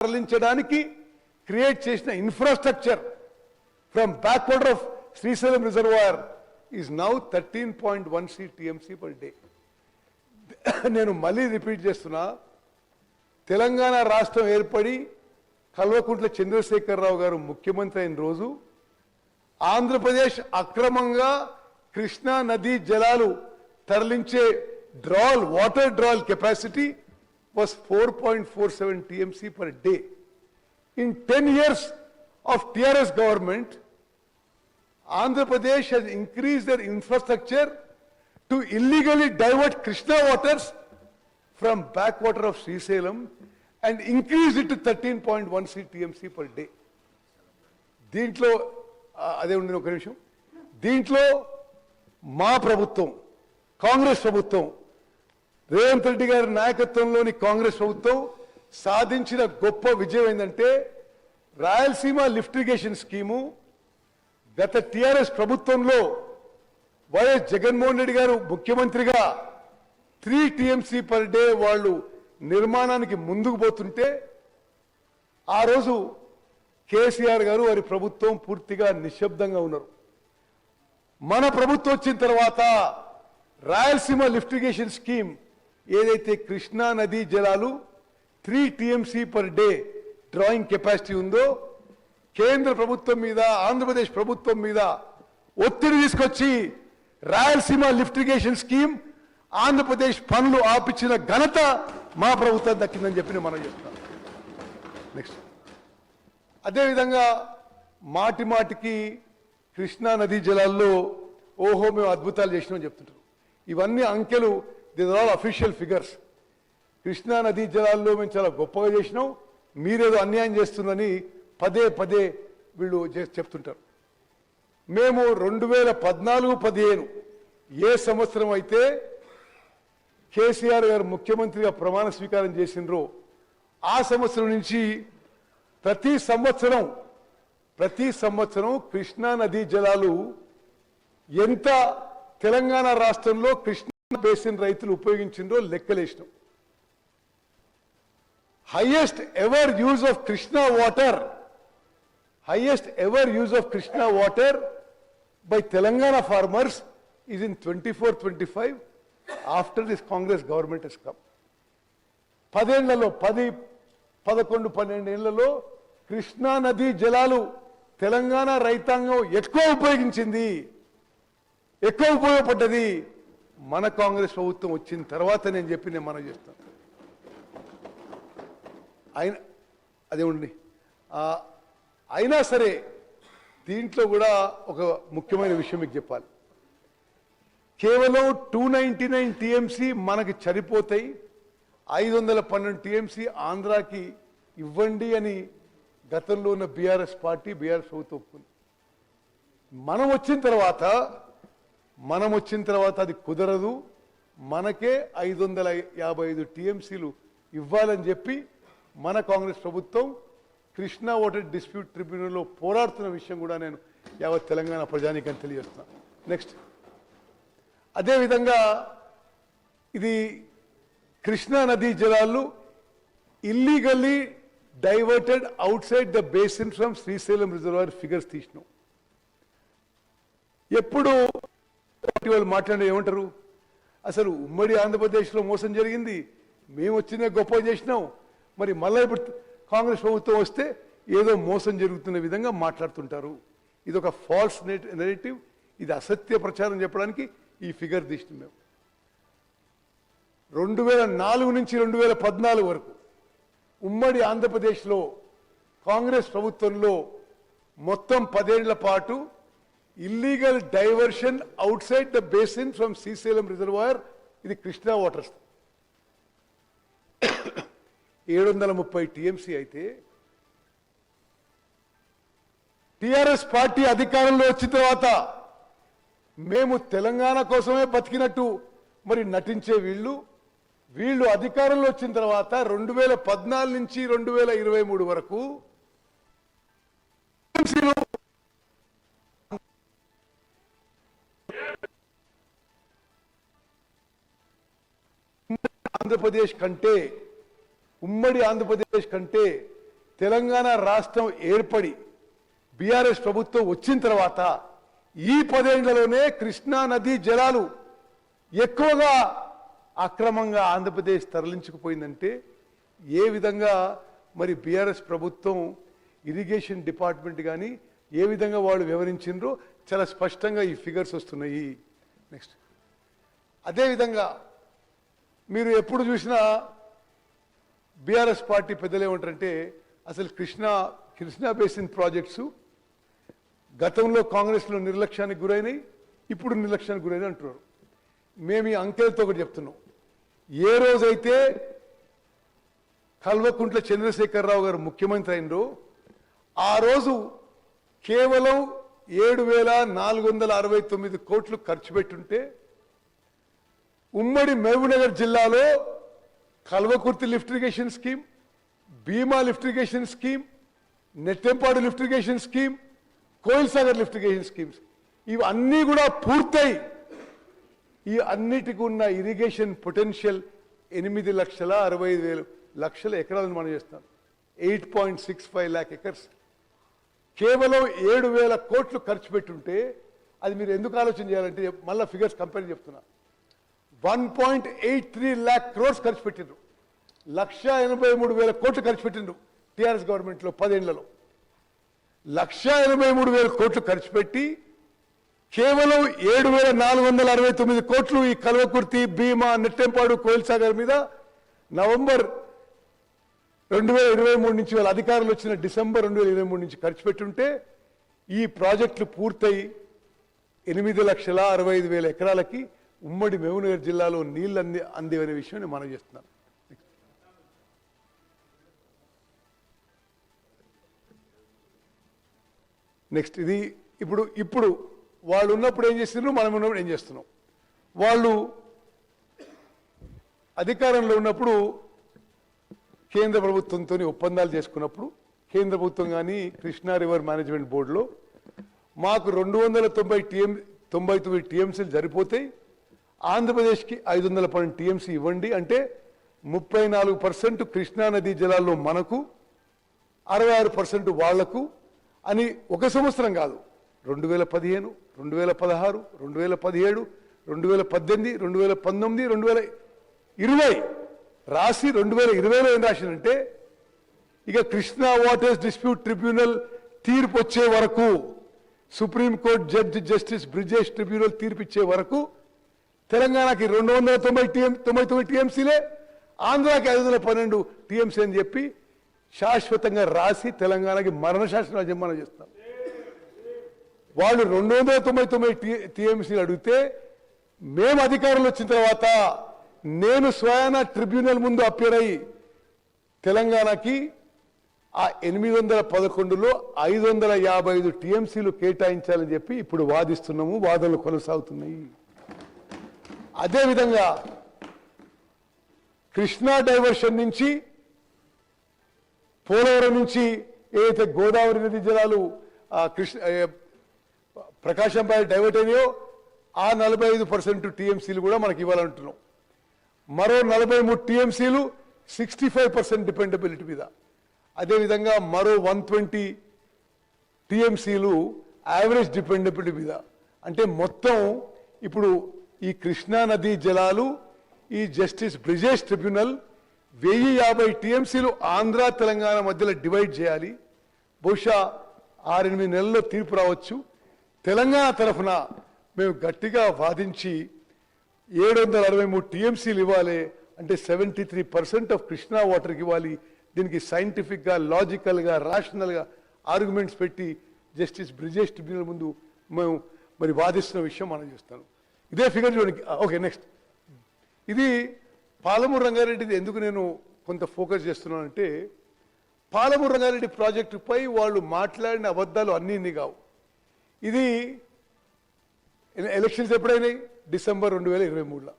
తరలించడానికి క్రియేట్ చేసిన infrastructure from back water of Srisailam reservoir is now 13.16 TMC per day. నేను మళ్ళీ రిపీట్ చేస్తున్నా, తెలంగాణ రాష్ట్రం ఏర్పడి కల్వకుంట్ల చంద్రశేఖరరావు గారు ముఖ్యమంత్రి అయిన రోజు ఆంధ్రప్రదేశ్ అక్రమంగా కృష్ణా నదీ జలాలు తరలించే water డ్రాల్ capacity was 4.47 TMC per day. In 10 years of TRS government, Andhra Pradesh has increased their infrastructure to illegally divert Krishna waters from backwater of Srisailam and increase it to 13.16 TMC per day. దీంట్లో అదే ఉండిన ఒక నిమిషం, దీంట్లో మా ప్రభుత్వం, కాంగ్రెస్ ప్రభుత్వం, రేవంత్ రెడ్డి గారి నాయకత్వంలోని కాంగ్రెస్ ప్రభుత్వం సాధించిన గొప్ప విజయం ఏంటంటే రాయలసీమ లిఫ్ట్ ఇరిగేషన్ స్కీము గత టిఆర్ఎస్ ప్రభుత్వంలో వైఎస్ జగన్మోహన్ రెడ్డి గారు ముఖ్యమంత్రిగా 3 టీఎంసీ పర్ డే వాళ్ళు నిర్మాణానికి ముందుకు పోతుంటే ఆ రోజు కేసీఆర్ గారు వారి ప్రభుత్వం పూర్తిగా నిశ్శబ్దంగా ఉన్నారు. మన ప్రభుత్వం వచ్చిన తర్వాత రాయలసీమ లిఫ్ట్ ఇరిగేషన్ స్కీమ్ ఏదైతే కృష్ణా నదీ జలాలు 3 TMC per day drawing capacity ఉందో కేంద్ర ప్రభుత్వం మీద, ఆంధ్రప్రదేశ్ ప్రభుత్వం మీద ఒత్తిడి తీసుకొచ్చి Rayalaseema lift irrigation scheme Andhra Pradesh పనులు ఆపించిన ఘనత మా ప్రభుత్వం దక్కిందని చెప్పి మనం చెప్తాం. నెక్స్ట్, అదేవిధంగా మాటి మాటికి కృష్ణా నదీ జలాల్లో ఓహో మేము అద్భుతాలు చేసినామని చెప్తుంటారు. ఇవన్నీ అంకెలు, these are all official figures. Krishna నదీ జలాల్లో మేము చాలా గొప్పగా చేసినాం, మీరేదో అన్యాయం చేస్తుందని పదే పదే వీళ్ళు చెప్తుంటారు. మేము 2014-15 ఏ సంవత్సరం అయితే కేసీఆర్ గారు ముఖ్యమంత్రిగా ప్రమాణ స్వీకారం చేసినరో ఆ సంవత్సరం నుంచి ప్రతి సంవత్సరం కృష్ణా నదీ జలాలు ఎంత తెలంగాణ రాష్ట్రంలో కృష్ణా బేసిన్ రైతులు ఉపయోగించిందో లెక్కలేసినాం. Highest ever use of Krishna water by Telangana farmers is in 24-25 after this Congress government has come. 11-12 ఏళ్లలో కృష్ణా నదీ జలాలు తెలంగాణ రైతాంగం ఎక్కువ ఉపయోగపడ్డది మన కాంగ్రెస్ ప్రభుత్వం వచ్చిన తర్వాత. నేను మనం చేస్తాను. అయినా సరే దీంట్లో కూడా ఒక ముఖ్యమైన విషయం మీకు చెప్పాలి. కేవలం 299 టీఎంసీ మనకి సరిపోతాయి, 512 టీఎంసీ ఆంధ్రాకి ఇవ్వండి అని గతంలో ఉన్న బీఆర్ఎస్ ప్రభుత్వం ఒప్పుకుంది. మనం వచ్చిన తర్వాత అది కుదరదు, మనకే 555 టీఎంసీలు ఇవ్వాలని చెప్పి మన కాంగ్రెస్ ప్రభుత్వం కృష్ణా వాటర్ డిస్ప్యూట్ ట్రిబ్యునల్లో పోరాడుతున్న విషయం కూడా నేను యావత్ తెలంగాణ ప్రజానీకాన్ని తెలియజేస్తున్నాను. నెక్స్ట్, అదేవిధంగా ఇది కృష్ణా నదీ జలాలు illegally diverted outside the basin from Srisailam reservoir figures తీసినాం. ఎప్పుడు వాళ్ళు మాట్లాడే ఏమంటారు, అసలు ఉమ్మడి ఆంధ్రప్రదేశ్లో మోసం జరిగింది, మేము వచ్చిన గొప్ప చేసినాం, మరి మళ్ళీ ఇప్పుడు కాంగ్రెస్ ప్రభుత్వం వస్తే ఏదో మోసం జరుగుతున్న విధంగా మాట్లాడుతుంటారు. ఇది ఒక ఫాల్స్ నెరేటివ్, ఇది అసత్య ప్రచారం చెప్పడానికి ఈ ఫిగర్ తీసినాం. 2004 నుంచి 2014 వరకు ఉమ్మడి ఆంధ్రప్రదేశ్లో కాంగ్రెస్ ప్రభుత్వంలో మొత్తం 10 ఏళ్ల పాటు illegal diversion out side the basin from Srisailam reservoir, ఇది కృష్ణా వాటర్స్ 730 టీఎంసీ అయితే టిఆర్ఎస్ పార్టీ అధికారంలో వచ్చిన తర్వాత మేము తెలంగాణ కోసమే బతికినట్టు మరి నటించే వీళ్ళు అధికారంలో వచ్చిన తర్వాత 2014 నుంచి 2023 వరకు ఆంధ్రప్రదేశ్ కంటే ఉమ్మడి ఆంధ్రప్రదేశ్ కంటే తెలంగాణ రాష్ట్రం ఏర్పడి బీఆర్ఎస్ ప్రభుత్వం వచ్చిన తర్వాత ఈ 10 ఏళ్లలోనే కృష్ణా నదీ జలాలు ఎక్కువగా అక్రమంగా ఆంధ్రప్రదేశ్ తరలించుకుపోయిందంటే ఏ విధంగా మరి బీఆర్ఎస్ ప్రభుత్వం ఇరిగేషన్ డిపార్ట్మెంట్ కానీ ఏ విధంగా వాళ్ళు వివరించిండ్రో చాలా స్పష్టంగా ఈ ఫిగర్స్ వస్తున్నాయి. నెక్స్ట్ అదేవిధంగా మీరు ఎప్పుడు చూసినా బీఆర్ఎస్ పార్టీ పెద్దలు ఏమంటారంటే అసలు కృష్ణా బేసిన్ ప్రాజెక్ట్స్ గతంలో కాంగ్రెస్లో నిర్లక్ష్యానికి గురైనాయి, ఇప్పుడు నిర్లక్ష్యానికి గురైన అంటున్నారు. మేము ఈ అంకెలతో ఒకటి చెప్తున్నాం. ఏ రోజైతే కల్వకుంట్ల చంద్రశేఖరరావు గారు ముఖ్యమంత్రి అయినరో ఆ రోజు కేవలం 7,469 కోట్లు ఖర్చు పెట్టుంటే ఉమ్మడి మహబూబ్నగర్ జిల్లాలో Kalwakurthy lift irrigation scheme, Bhima lift irrigation scheme, Nettempadu lift irrigation scheme, Koil Sagar lift irrigation schemes ఇవన్నీ కూడా పూర్తయి ఈ అన్నిటికీ ఉన్న ఇరిగేషన్ పొటెన్షియల్ 8,65,000 ఎకరాలను మనం చేస్తాం. 8.65 lakh acres. కేవలం 7,000 కోట్లు ఖర్చు పెట్టుంటే అది మీరు ఎందుకు ఆలోచన చేయాలంటే మళ్ళీ ఫిగర్స్ కంపేర్ చెప్తున్నా. 1.83 lakh crores ఖర్చు పెట్టిండ్రు. 1,83,000 కోట్లు ఖర్చు పెట్టిండ్రు టీఆర్ఎస్ గవర్నమెంట్లో 10 ఏళ్లలో. 1,83,000 కోట్లు ఖర్చు పెట్టి కేవలం 7,469 కోట్లు ఈ కల్వకుర్తి, భీమా, నెట్టెంపాడు, కోయిల్ సాగర్ మీద నవంబర్ 2023 నుంచి వాళ్ళ అధికారులు వచ్చిన డిసెంబర్ 2023 నుంచి ఖర్చు పెట్టుంటే ఈ ప్రాజెక్టులు పూర్తయి 8,65,000 ఎకరాలకి ఉమ్మడి మహబూబ్నగర్ జిల్లాలో నీళ్లు అందివనే విషయాన్ని మనం చేస్తున్నాం. నెక్స్ట్ ఇది ఇప్పుడు వాళ్ళు ఉన్నప్పుడు ఏం చేస్తున్నారు, మనం ఉన్నప్పుడు ఏం చేస్తున్నాం. వాళ్ళు అధికారంలో ఉన్నప్పుడు కేంద్ర ప్రభుత్వంతో ఒప్పందాలు చేసుకున్నప్పుడు కేంద్ర ప్రభుత్వం కానీ కృష్ణా రివర్ మేనేజ్మెంట్ బోర్డులో మాకు 299 టీఎంసీలు సరిపోతాయి, ఆంధ్రప్రదేశ్కి 512 టీఎంసీ ఇవ్వండి అంటే 34% కృష్ణా నదీ జలాల్లో మనకు, 66% వాళ్లకు అని ఒక సంవత్సరం కాదు, 2015, 2016, 2017, 2018, 2019, 2020 రాసి 2020లో ఏం రాసిందంటే ఇక కృష్ణా వాటర్స్ డిస్ప్యూట్ ట్రిబ్యునల్ తీర్పు వచ్చే వరకు, supreme court judge justice Brijesh tribunal తీర్పు ఇచ్చే వరకు తెలంగాణకి 299 టీఎంసీలే, ఆంధ్రాకి 512 టీఎంసీ అని చెప్పి శాశ్వతంగా రాసి తెలంగాణకి మరణ శాసనాలు జన్మన చేస్తాం. వాళ్ళు 299 టీఎంసీలు అడిగితే మేము అధికారంలో వచ్చిన తర్వాత నేను స్వయాన ట్రిబ్యునల్ ముందు అప్పీర్ అయ్యి తెలంగాణకి ఆ 811లో 555 టీఎంసీలు కేటాయించాలని చెప్పి ఇప్పుడు వాదిస్తున్నాము, వాదనలు కొనసాగుతున్నాయి. అదేవిధంగా కృష్ణా డైవర్షన్ నుంచి పోలవరం నుంచి ఏదైతే గోదావరి నది జలాలు ప్రకాశంపై డైవర్ట్ అయినాయో ఆ 45% టీఎంసీలు కూడా మనకి ఇవ్వాలంటున్నాం. మరో 43 టీఎంసీలు 65% డిపెండబిలిటీ మీద, అదేవిధంగా మరో 120 టీఎంసీలు యావరేజ్ డిపెండబిలిటీ మీద. అంటే మొత్తం ఇప్పుడు ఈ కృష్ణా నదీ జలాలు ఈ జస్టిస్ బ్రిజేష్ ట్రిబ్యునల్ 1050 టీఎంసీలు ఆంధ్ర తెలంగాణ మధ్యలో డివైడ్ చేయాలి. బహుశా 6-8 నెలల్లో తీర్పు రావచ్చు. తెలంగాణ తరఫున మేము గట్టిగా వాదించి 763 టీఎంసీలు ఇవ్వాలి అంటే 73% ఆఫ్ కృష్ణా వాటర్కి ఇవ్వాలి. దీనికి సైంటిఫిక్గా, లాజికల్గా, రాషనల్గా ఆర్గ్యుమెంట్స్ పెట్టి జస్టిస్ బ్రిజేష్ ట్రిబ్యునల్ ముందు మేము మరి వాదిస్తున్న విషయం మనం చేస్తాను. ఇదే ఫిగర్ చూడండి. ఓకే, నెక్స్ట్ ఇది పాలమూరు రంగారెడ్డిది ఎందుకు నేను కొంత ఫోకస్ చేస్తున్నానంటే పాలమూరు రంగారెడ్డి ప్రాజెక్టుపై వాళ్ళు మాట్లాడిన అబద్ధాలు అన్నీ కావు. ఇది ఎలక్షన్స్ ఎప్పుడైనాయి? డిసెంబర్ 2023లో.